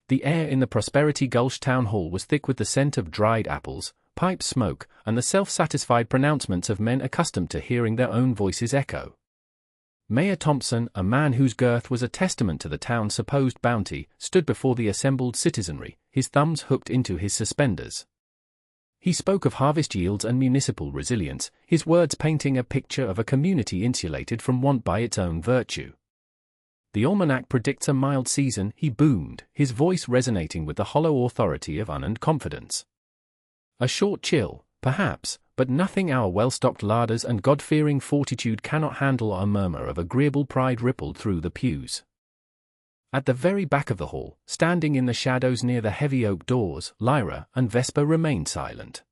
The air in the Prosperity Gulch town hall was thick with the scent of dried apples, pipe smoke, and the self-satisfied pronouncements of men accustomed to hearing their own voices echo. Mayor Thompson, a man whose girth was a testament to the town's supposed bounty, stood before the assembled citizenry, his thumbs hooked into his suspenders. He spoke of harvest yields and municipal resilience, his words painting a picture of a community insulated from want by its own virtue. The almanac predicts a mild season, he boomed, his voice resonating with the hollow authority of unearned confidence. A short chill, perhaps, but nothing our well-stocked larders and God-fearing fortitude cannot handle. A murmur of agreeable pride rippled through the pews. At the very back of the hall, standing in the shadows near the heavy oak doors, Lyra and Vesper remained silent.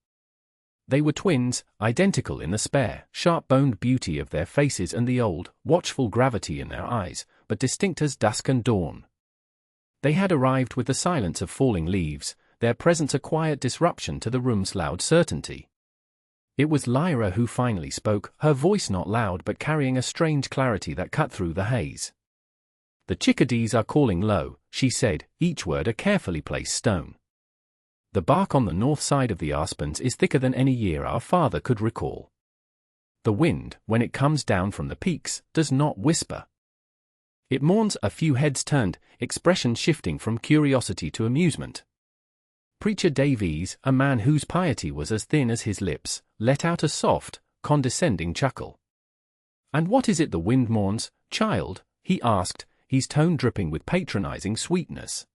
They were twins, identical in the spare, sharp-boned beauty of their faces and the old, watchful gravity in their eyes, but distinct as dusk and dawn. They had arrived with the silence of falling leaves, their presence a quiet disruption to the room's loud certainty. It was Lyra who finally spoke, her voice not loud but carrying a strange clarity that cut through the haze. "The chickadees are calling low," she said, each word a carefully placed stone. "The bark on the north side of the aspens is thicker than any year our father could recall. The wind, when it comes down from the peaks, does not whisper. It mourns." A few heads turned, expression shifting from curiosity to amusement. Preacher Davies, a man whose piety was as thin as his lips, let out a soft, condescending chuckle. "And what is it the wind mourns, child?" he asked, his tone dripping with patronizing sweetness.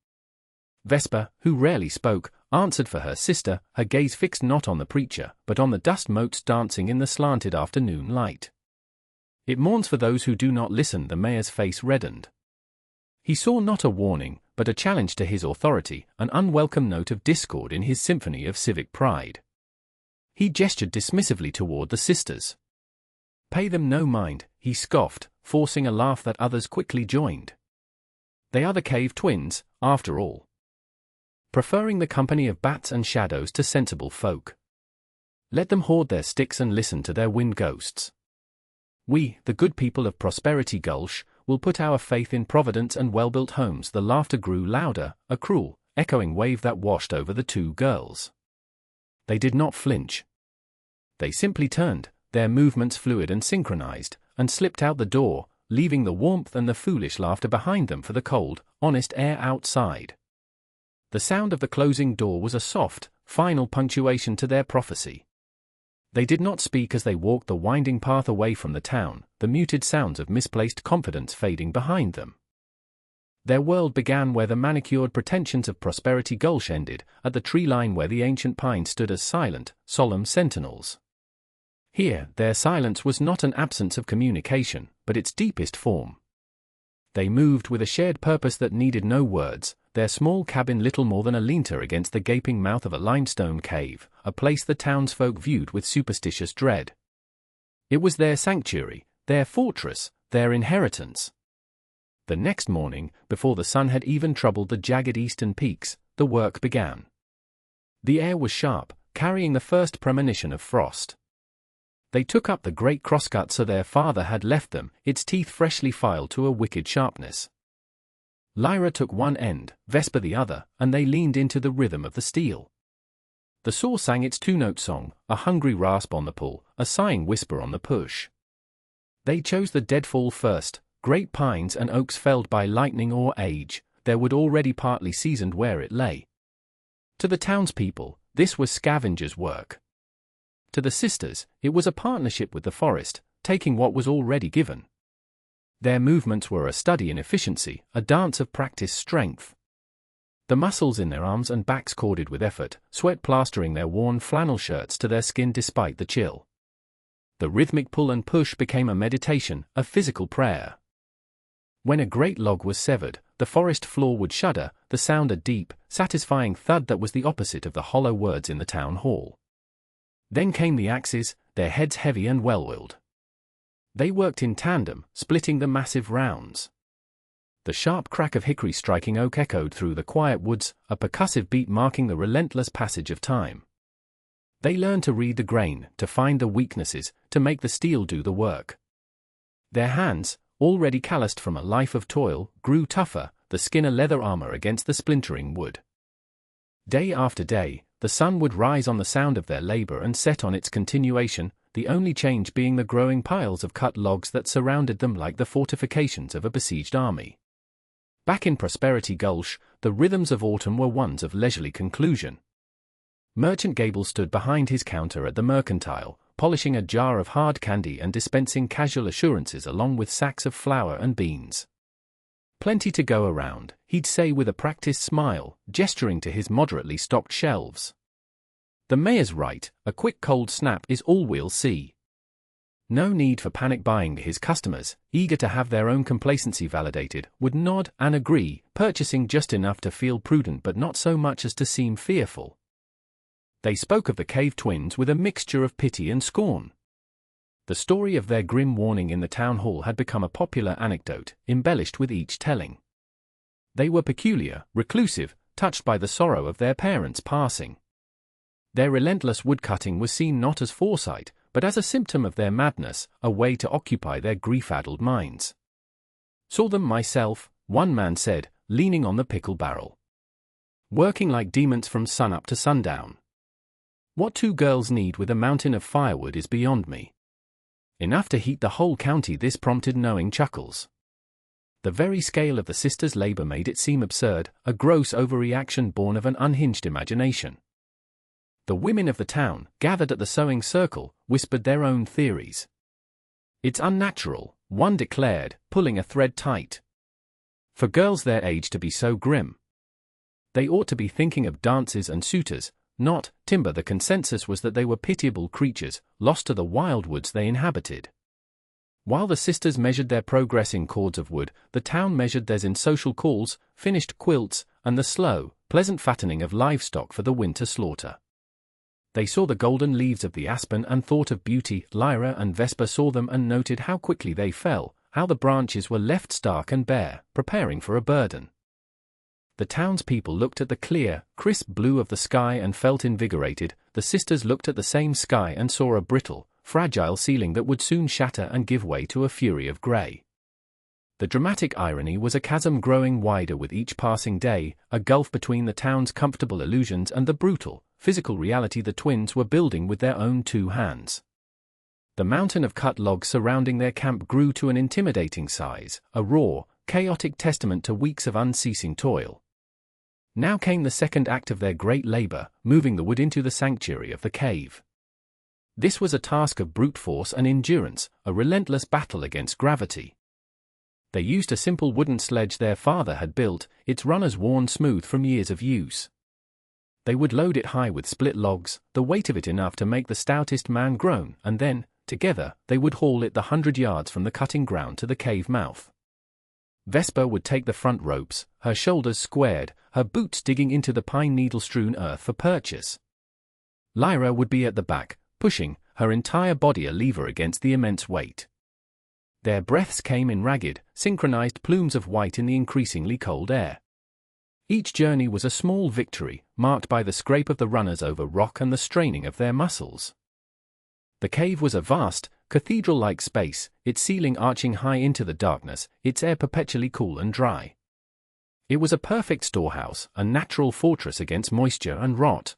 Vesper, who rarely spoke, answered for her sister, her gaze fixed not on the preacher, but on the dust motes dancing in the slanted afternoon light. "It mourns for those who do not listen." The mayor's face reddened. He saw not a warning, but a challenge to his authority, an unwelcome note of discord in his symphony of civic pride. He gestured dismissively toward the sisters. "Pay them no mind," he scoffed, forcing a laugh that others quickly joined. "They are the cave twins, after all. Preferring the company of bats and shadows to sensible folk. Let them hoard their sticks and listen to their wind ghosts. We, the good people of Prosperity Gulch, will put our faith in Providence and well-built homes." The laughter grew louder, a cruel, echoing wave that washed over the two girls. They did not flinch. They simply turned, their movements fluid and synchronized, and slipped out the door, leaving the warmth and the foolish laughter behind them for the cold, honest air outside. The sound of the closing door was a soft, final punctuation to their prophecy. They did not speak as they walked the winding path away from the town, the muted sounds of misplaced confidence fading behind them. Their world began where the manicured pretensions of Prosperity Gulch ended, at the tree line where the ancient pines stood as silent, solemn sentinels. Here, their silence was not an absence of communication, but its deepest form. They moved with a shared purpose that needed no words, their small cabin little more than a lean-to against the gaping mouth of a limestone cave, a place the townsfolk viewed with superstitious dread. It was their sanctuary, their fortress, their inheritance. The next morning, before the sun had even troubled the jagged eastern peaks, the work began. The air was sharp, carrying the first premonition of frost. They took up the great crosscut so their father had left them, its teeth freshly filed to a wicked sharpness. Lyra took one end, Vesper the other, and they leaned into the rhythm of the steel. The saw sang its two-note song, a hungry rasp on the pull, a sighing whisper on the push. They chose the deadfall first, great pines and oaks felled by lightning or age, their wood already partly seasoned where it lay. To the townspeople, this was scavenger's work. To the sisters, it was a partnership with the forest, taking what was already given. Their movements were a study in efficiency, a dance of practiced strength. The muscles in their arms and backs corded with effort, sweat plastering their worn flannel shirts to their skin despite the chill. The rhythmic pull and push became a meditation, a physical prayer. When a great log was severed, the forest floor would shudder, the sound a deep, satisfying thud that was the opposite of the hollow words in the town hall. Then came the axes, their heads heavy and well-oiled. They worked in tandem, splitting the massive rounds. The sharp crack of hickory striking oak echoed through the quiet woods, a percussive beat marking the relentless passage of time. They learned to read the grain, to find the weaknesses, to make the steel do the work. Their hands, already calloused from a life of toil, grew tougher, the skinner leather armor against the splintering wood. Day after day, the sun would rise on the sound of their labor and set on its continuation, the only change being the growing piles of cut logs that surrounded them like the fortifications of a besieged army. Back in Prosperity Gulch, the rhythms of autumn were ones of leisurely conclusion. Merchant Gable stood behind his counter at the Mercantile, polishing a jar of hard candy and dispensing casual assurances along with sacks of flour and beans. "Plenty to go around," he'd say with a practiced smile, gesturing to his moderately stocked shelves. "The mayor's right, a quick cold snap is all we'll see." No need for panic buying. His customers, eager to have their own complacency validated, would nod and agree, purchasing just enough to feel prudent but not so much as to seem fearful. They spoke of the cave twins with a mixture of pity and scorn. The story of their grim warning in the town hall had become a popular anecdote, embellished with each telling. They were peculiar, reclusive, touched by the sorrow of their parents' passing. Their relentless woodcutting was seen not as foresight, but as a symptom of their madness, a way to occupy their grief-addled minds. "Saw them myself," one man said, leaning on the pickle barrel. "Working like demons from sunup to sundown. What two girls need with a mountain of firewood is beyond me. Enough to heat the whole county." This prompted knowing chuckles. The very scale of the sisters' labor made it seem absurd, a gross overreaction born of an unhinged imagination. The women of the town, gathered at the sewing circle, whispered their own theories. "It's unnatural," one declared, pulling a thread tight. "For girls their age to be so grim. They ought to be thinking of dances and suitors, not timber." The consensus was that they were pitiable creatures, lost to the wild woods they inhabited. While the sisters measured their progress in cords of wood, the town measured theirs in social calls, finished quilts, and the slow, pleasant fattening of livestock for the winter slaughter. They saw the golden leaves of the aspen and thought of beauty. Lyra and Vesper saw them and noted how quickly they fell, how the branches were left stark and bare, preparing for a burden. The townspeople looked at the clear, crisp blue of the sky and felt invigorated. The sisters looked at the same sky and saw a brittle, fragile ceiling that would soon shatter and give way to a fury of grey. The dramatic irony was a chasm growing wider with each passing day, a gulf between the town's comfortable illusions and the brutal, physical reality the twins were building with their own two hands. The mountain of cut logs surrounding their camp grew to an intimidating size, a raw, chaotic testament to weeks of unceasing toil. Now came the second act of their great labor, moving the wood into the sanctuary of the cave. This was a task of brute force and endurance, a relentless battle against gravity. They used a simple wooden sledge their father had built, its runners worn smooth from years of use. They would load it high with split logs, the weight of it enough to make the stoutest man groan, and then, together, they would haul it the 100 yards from the cutting ground to the cave mouth. Vesper would take the front ropes, her shoulders squared, her boots digging into the pine needle-strewn earth for purchase. Lyra would be at the back, pushing, her entire body a lever against the immense weight. Their breaths came in ragged, synchronized plumes of white in the increasingly cold air. Each journey was a small victory, marked by the scrape of the runners over rock and the straining of their muscles. The cave was a vast, cathedral-like space, its ceiling arching high into the darkness, its air perpetually cool and dry. It was a perfect storehouse, a natural fortress against moisture and rot.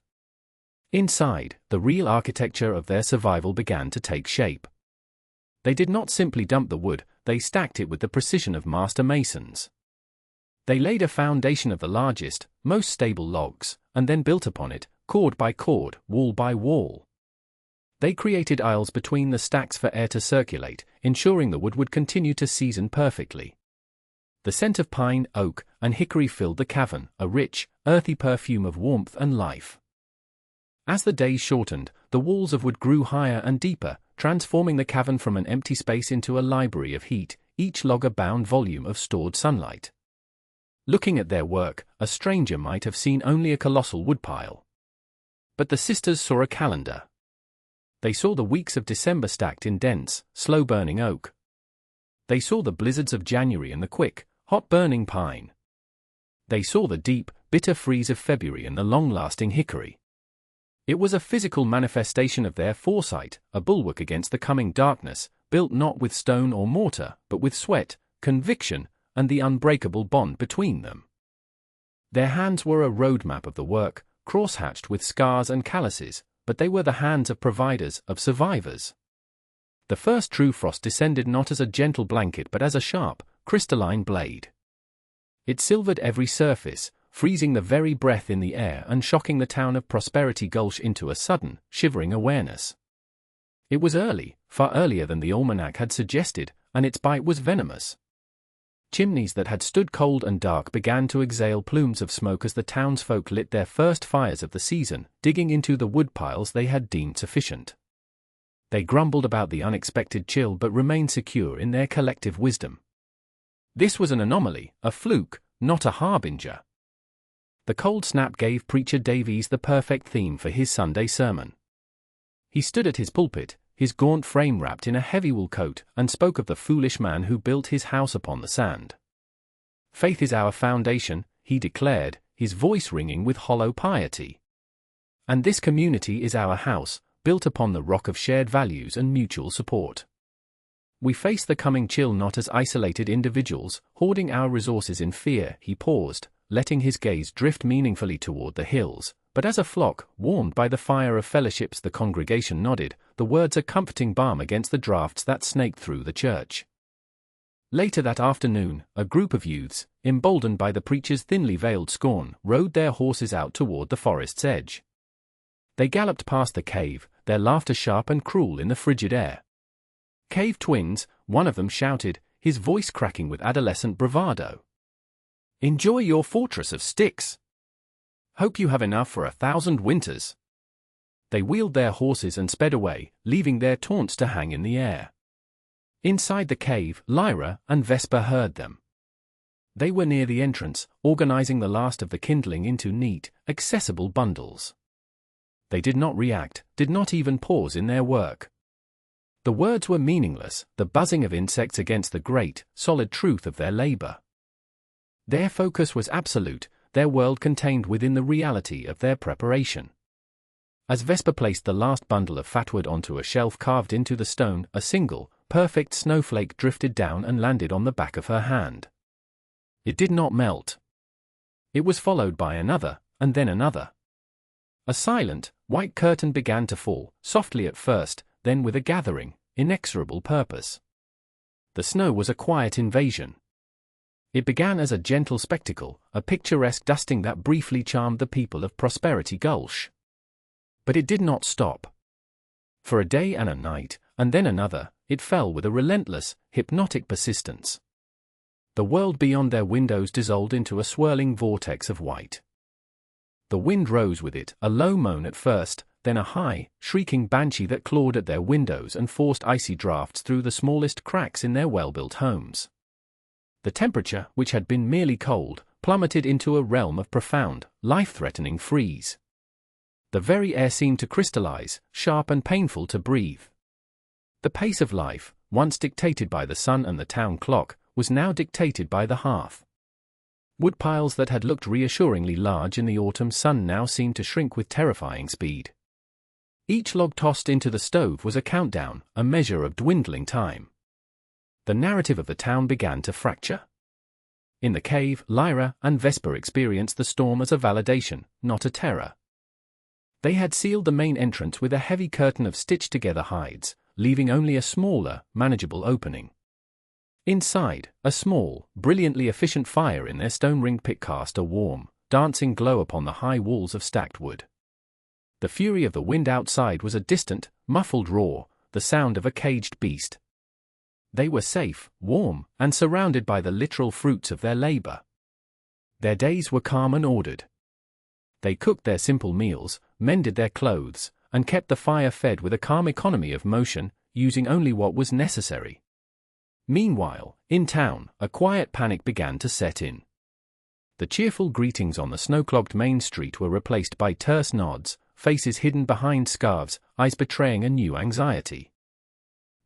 Inside, the real architecture of their survival began to take shape. They did not simply dump the wood, they stacked it with the precision of master masons. They laid a foundation of the largest, most stable logs, and then built upon it, cord by cord, wall by wall. They created aisles between the stacks for air to circulate, ensuring the wood would continue to season perfectly. The scent of pine, oak, and hickory filled the cavern, a rich, earthy perfume of warmth and life. As the days shortened, the walls of wood grew higher and deeper, transforming the cavern from an empty space into a library of heat, each log a bound volume of stored sunlight. Looking at their work, a stranger might have seen only a colossal woodpile. But the sisters saw a calendar. They saw the weeks of December stacked in dense, slow-burning oak. They saw the blizzards of January and the quick, hot-burning pine. They saw the deep, bitter freeze of February and the long-lasting hickory. It was a physical manifestation of their foresight, a bulwark against the coming darkness, built not with stone or mortar, but with sweat, conviction, and the unbreakable bond between them. Their hands were a roadmap of the work, cross-hatched with scars and calluses, but they were the hands of providers, of survivors. The first true frost descended not as a gentle blanket but as a sharp, crystalline blade. It silvered every surface, freezing the very breath in the air and shocking the town of Prosperity Gulch into a sudden, shivering awareness. It was early, far earlier than the almanac had suggested, and its bite was venomous. Chimneys that had stood cold and dark began to exhale plumes of smoke as the townsfolk lit their first fires of the season, digging into the woodpiles they had deemed sufficient. They grumbled about the unexpected chill but remained secure in their collective wisdom. This was an anomaly, a fluke, not a harbinger. The cold snap gave Preacher Davies the perfect theme for his Sunday sermon. He stood at his pulpit, his gaunt frame wrapped in a heavy wool coat, and spoke of the foolish man who built his house upon the sand. Faith is our foundation, he declared, his voice ringing with hollow piety. And this community is our house, built upon the rock of shared values and mutual support. We face the coming chill not as isolated individuals, hoarding our resources in fear. He paused, letting his gaze drift meaningfully toward the hills, but as a flock, warmed by the fire of fellowships. The congregation nodded, the words a comforting balm against the drafts that snaked through the church. Later that afternoon, a group of youths, emboldened by the preacher's thinly veiled scorn, rode their horses out toward the forest's edge. They galloped past the cave, their laughter sharp and cruel in the frigid air. "Cave twins," one of them shouted, his voice cracking with adolescent bravado. "Enjoy your fortress of sticks. Hope you have enough for 1,000 winters." They wheeled their horses and sped away, leaving their taunts to hang in the air. Inside the cave, Lyra and Vesper heard them. They were near the entrance, organizing the last of the kindling into neat, accessible bundles. They did not react, did not even pause in their work. The words were meaningless, the buzzing of insects against the great, solid truth of their labor. Their focus was absolute, their world contained within the reality of their preparation. As Vesper placed the last bundle of fatwood onto a shelf carved into the stone, a single, perfect snowflake drifted down and landed on the back of her hand. It did not melt. It was followed by another, and then another. A silent, white curtain began to fall, softly at first, then with a gathering, inexorable purpose. The snow was a quiet invasion. It began as a gentle spectacle, a picturesque dusting that briefly charmed the people of Prosperity Gulch. But it did not stop. For a day and a night, and then another, it fell with a relentless, hypnotic persistence. The world beyond their windows dissolved into a swirling vortex of white. The wind rose with it, a low moan at first, then a high, shrieking banshee that clawed at their windows and forced icy drafts through the smallest cracks in their well-built homes. The temperature, which had been merely cold, plummeted into a realm of profound, life-threatening freeze. The very air seemed to crystallize, sharp and painful to breathe. The pace of life, once dictated by the sun and the town clock, was now dictated by the hearth. Woodpiles that had looked reassuringly large in the autumn sun now seemed to shrink with terrifying speed. Each log tossed into the stove was a countdown, a measure of dwindling time. The narrative of the town began to fracture. In the cave, Lyra and Vesper experienced the storm as a validation, not a terror. They had sealed the main entrance with a heavy curtain of stitched-together hides, leaving only a smaller, manageable opening. Inside, a small, brilliantly efficient fire in their stone-ringed pit cast a warm, dancing glow upon the high walls of stacked wood. The fury of the wind outside was a distant, muffled roar, the sound of a caged beast. They were safe, warm, and surrounded by the literal fruits of their labor. Their days were calm and ordered. They cooked their simple meals, mended their clothes, and kept the fire fed with a calm economy of motion, using only what was necessary. Meanwhile, in town, a quiet panic began to set in. The cheerful greetings on the snow-clogged main street were replaced by terse nods, faces hidden behind scarves, eyes betraying a new anxiety.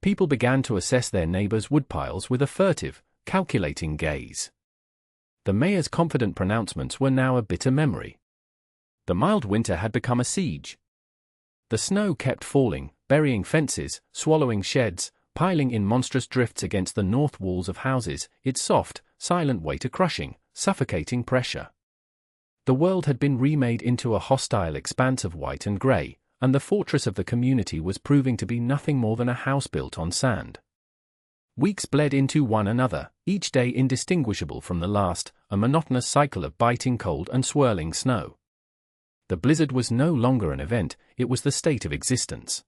People began to assess their neighbors' woodpiles with a furtive, calculating gaze. The mayor's confident pronouncements were now a bitter memory. The mild winter had become a siege. The snow kept falling, burying fences, swallowing sheds, piling in monstrous drifts against the north walls of houses, its soft, silent weight, a crushing, suffocating pressure. The world had been remade into a hostile expanse of white and grey, and the fortress of the community was proving to be nothing more than a house built on sand. Weeks bled into one another, each day indistinguishable from the last, a monotonous cycle of biting cold and swirling snow. The blizzard was no longer an event, it was the state of existence.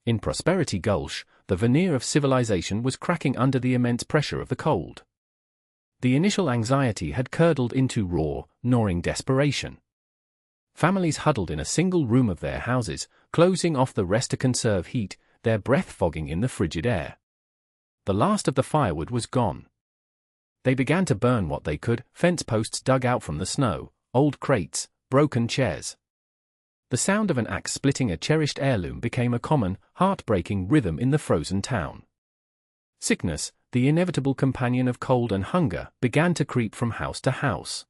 In Prosperity Gulch, the veneer of civilization was cracking under the immense pressure of the cold. The initial anxiety had curdled into raw, gnawing desperation. Families huddled in a single room of their houses, closing off the rest to conserve heat, their breath fogging in the frigid air. The last of the firewood was gone. They began to burn what they could, fence posts dug out from the snow, old crates, broken chairs. The sound of an axe splitting a cherished heirloom became a common, heartbreaking rhythm in the frozen town. Sickness, the inevitable companion of cold and hunger, began to creep from house to house.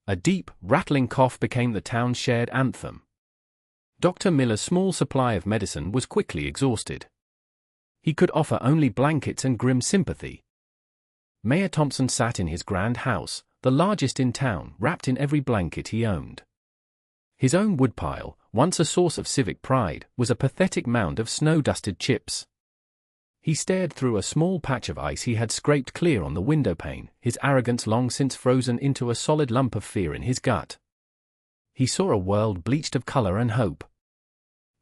A deep, rattling cough became the town's shared anthem. Dr. Miller's small supply of medicine was quickly exhausted. He could offer only blankets and grim sympathy. Mayor Thompson sat in his grand house, the largest in town, wrapped in every blanket he owned. His own woodpile, once a source of civic pride, was a pathetic mound of snow-dusted chips. He stared through a small patch of ice he had scraped clear on the windowpane, his arrogance long since frozen into a solid lump of fear in his gut. He saw a world bleached of color and hope.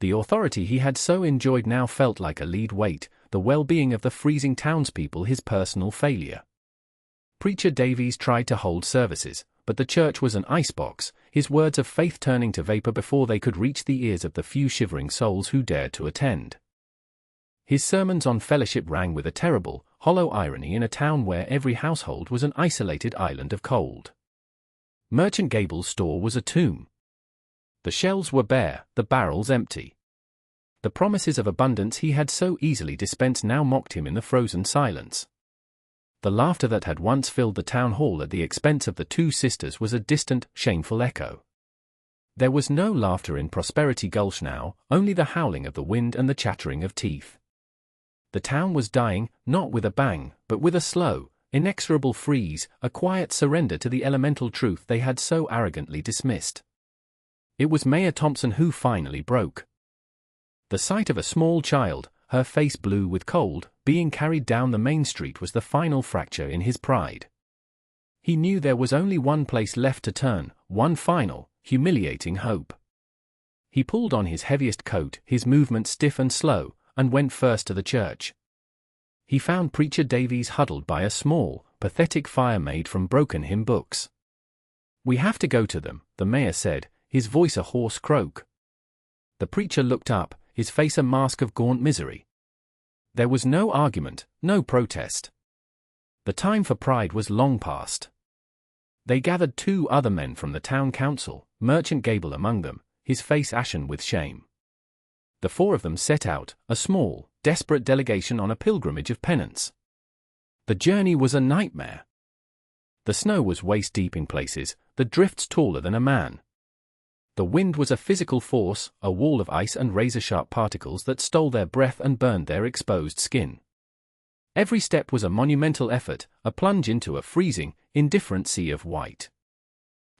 The authority he had so enjoyed now felt like a lead weight, the well-being of the freezing townspeople his personal failure. Preacher Davies tried to hold services, but the church was an icebox, his words of faith turning to vapor before they could reach the ears of the few shivering souls who dared to attend. His sermons on fellowship rang with a terrible, hollow irony in a town where every household was an isolated island of cold. Merchant Gable's store was a tomb. The shelves were bare, the barrels empty. The promises of abundance he had so easily dispensed now mocked him in the frozen silence. The laughter that had once filled the town hall at the expense of the two sisters was a distant, shameful echo. There was no laughter in Prosperity Gulch now, only the howling of the wind and the chattering of teeth. The town was dying, not with a bang, but with a slow, inexorable freeze, a quiet surrender to the elemental truth they had so arrogantly dismissed. It was Mayor Thompson who finally broke. The sight of a small child, her face blue with cold, being carried down the main street was the final fracture in his pride. He knew there was only one place left to turn, one final, humiliating hope. He pulled on his heaviest coat, his movement stiff and slow, and went first to the church. He found Preacher Davies huddled by a small, pathetic fire made from broken hymn books. "We have to go to them," the mayor said, his voice a hoarse croak. The preacher looked up, his face a mask of gaunt misery. There was no argument, no protest. The time for pride was long past. They gathered two other men from the town council, Merchant Gable among them, his face ashen with shame. The four of them set out, a small, desperate delegation on a pilgrimage of penance. The journey was a nightmare. The snow was waist-deep in places, the drifts taller than a man. The wind was a physical force, a wall of ice and razor-sharp particles that stole their breath and burned their exposed skin. Every step was a monumental effort, a plunge into a freezing, indifferent sea of white.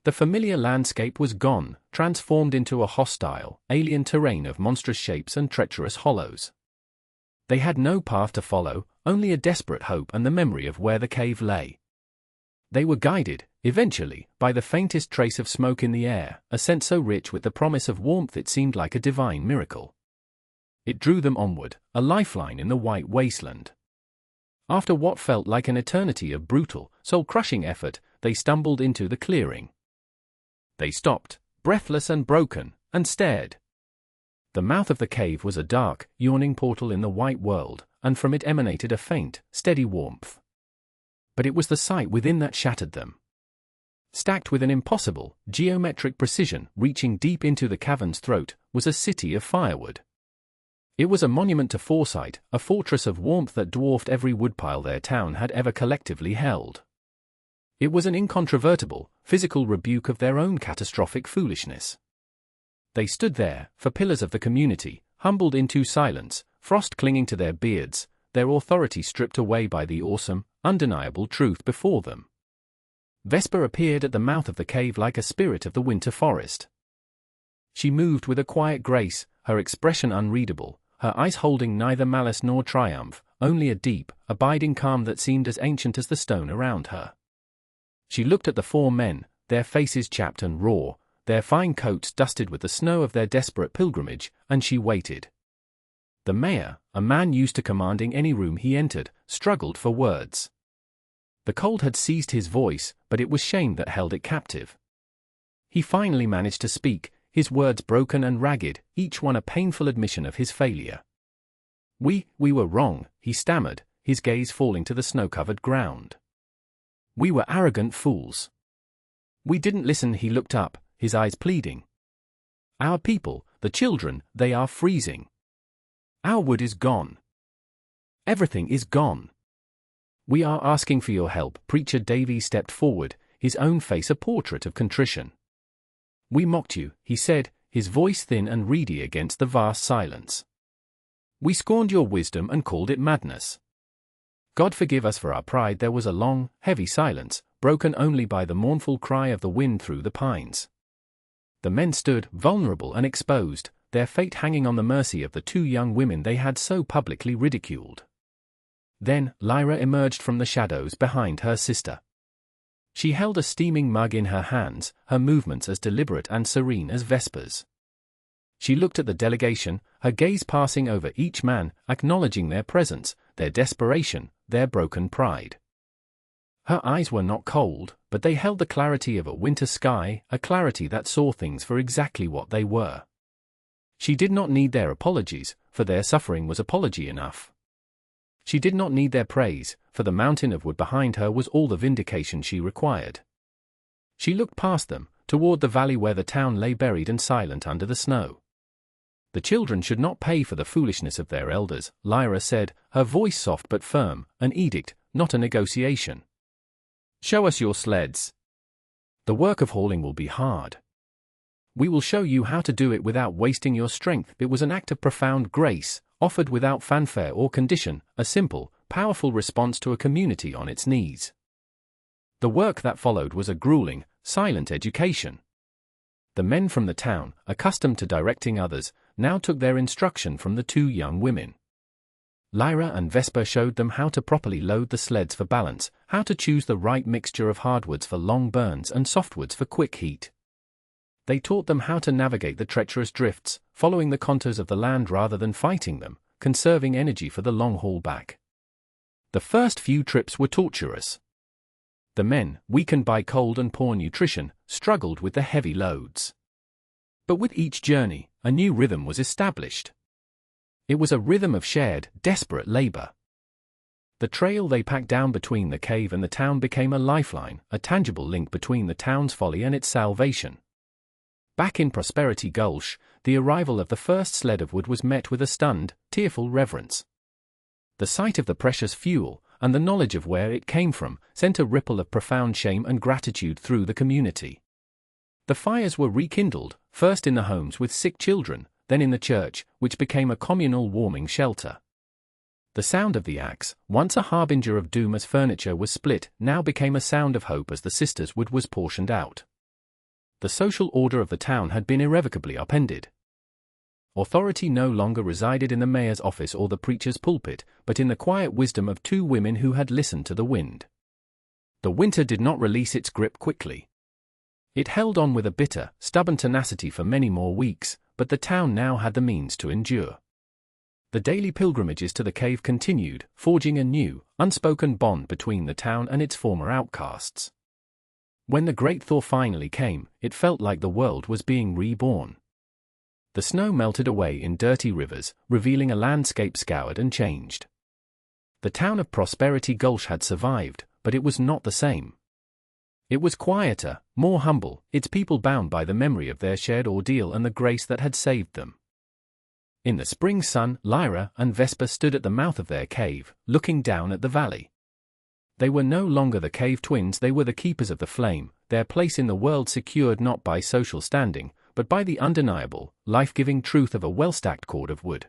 The familiar landscape was gone, transformed into a hostile, alien terrain of monstrous shapes and treacherous hollows. They had no path to follow, only a desperate hope and the memory of where the cave lay. They were guided, eventually, by the faintest trace of smoke in the air, a scent so rich with the promise of warmth it seemed like a divine miracle. It drew them onward, a lifeline in the white wasteland. After what felt like an eternity of brutal, soul-crushing effort, they stumbled into the clearing. They stopped, breathless and broken, and stared. The mouth of the cave was a dark, yawning portal in the white world, and from it emanated a faint, steady warmth. But it was the sight within that shattered them. Stacked with an impossible, geometric precision, reaching deep into the cavern's throat, was a city of firewood. It was a monument to foresight, a fortress of warmth that dwarfed every woodpile their town had ever collectively held. It was an incontrovertible, physical rebuke of their own catastrophic foolishness. They stood there, for pillars of the community, humbled into silence, frost clinging to their beards, their authority stripped away by the awesome, undeniable truth before them. Vesper appeared at the mouth of the cave like a spirit of the winter forest. She moved with a quiet grace, her expression unreadable, her eyes holding neither malice nor triumph, only a deep, abiding calm that seemed as ancient as the stone around her. She looked at the four men, their faces chapped and raw, their fine coats dusted with the snow of their desperate pilgrimage, and she waited. The mayor, a man used to commanding any room he entered, struggled for words. The cold had seized his voice, but it was shame that held it captive. He finally managed to speak, his words broken and ragged, each one a painful admission of his failure. We were wrong," he stammered, his gaze falling to the snow-covered ground. "We were arrogant fools. We didn't listen." He looked up, his eyes pleading. "Our people, the children, they are freezing. Our wood is gone. Everything is gone. We are asking for your help." Preacher Davy stepped forward, his own face a portrait of contrition. "We mocked you," he said, his voice thin and reedy against the vast silence. "We scorned your wisdom and called it madness. God forgive us for our pride." There was a long, heavy silence, broken only by the mournful cry of the wind through the pines. The men stood, vulnerable and exposed, their fate hanging on the mercy of the two young women they had so publicly ridiculed. Then, Lyra emerged from the shadows behind her sister. She held a steaming mug in her hands, her movements as deliberate and serene as Vesper's. She looked at the delegation, her gaze passing over each man, acknowledging their presence, their desperation, their broken pride. Her eyes were not cold, but they held the clarity of a winter sky, a clarity that saw things for exactly what they were. She did not need their apologies, for their suffering was apology enough. She did not need their praise, for the mountain of wood behind her was all the vindication she required. She looked past them, toward the valley where the town lay buried and silent under the snow. "The children should not pay for the foolishness of their elders," Lyra said, her voice soft but firm, an edict, not a negotiation. "Show us your sleds. The work of hauling will be hard. We will show you how to do it without wasting your strength." It was an act of profound grace, offered without fanfare or condition, a simple, powerful response to a community on its knees. The work that followed was a grueling, silent education. The men from the town, accustomed to directing others, now took their instruction from the two young women. Lyra and Vesper showed them how to properly load the sleds for balance, how to choose the right mixture of hardwoods for long burns and softwoods for quick heat. They taught them how to navigate the treacherous drifts, following the contours of the land rather than fighting them, conserving energy for the long haul back. The first few trips were torturous. The men, weakened by cold and poor nutrition, struggled with the heavy loads. But with each journey, a new rhythm was established. It was a rhythm of shared, desperate labor. The trail they packed down between the cave and the town became a lifeline, a tangible link between the town's folly and its salvation. Back in Prosperity Gulch, the arrival of the first sled of wood was met with a stunned, tearful reverence. The sight of the precious fuel, and the knowledge of where it came from, sent a ripple of profound shame and gratitude through the community. The fires were rekindled, first in the homes with sick children, then in the church, which became a communal warming shelter. The sound of the axe, once a harbinger of doom as furniture was split, now became a sound of hope as the sisters' wood was portioned out. The social order of the town had been irrevocably upended. Authority no longer resided in the mayor's office or the preacher's pulpit, but in the quiet wisdom of two women who had listened to the wind. The winter did not release its grip quickly. It held on with a bitter, stubborn tenacity for many more weeks, but the town now had the means to endure. The daily pilgrimages to the cave continued, forging a new, unspoken bond between the town and its former outcasts. When the great thaw finally came, it felt like the world was being reborn. The snow melted away in dirty rivers, revealing a landscape scoured and changed. The town of Prosperity Gulch had survived, but it was not the same. It was quieter, more humble, its people bound by the memory of their shared ordeal and the grace that had saved them. In the spring sun, Lyra and Vesper stood at the mouth of their cave, looking down at the valley. They were no longer the cave twins, they were the keepers of the flame, their place in the world secured not by social standing, but by the undeniable, life-giving truth of a well-stacked cord of wood.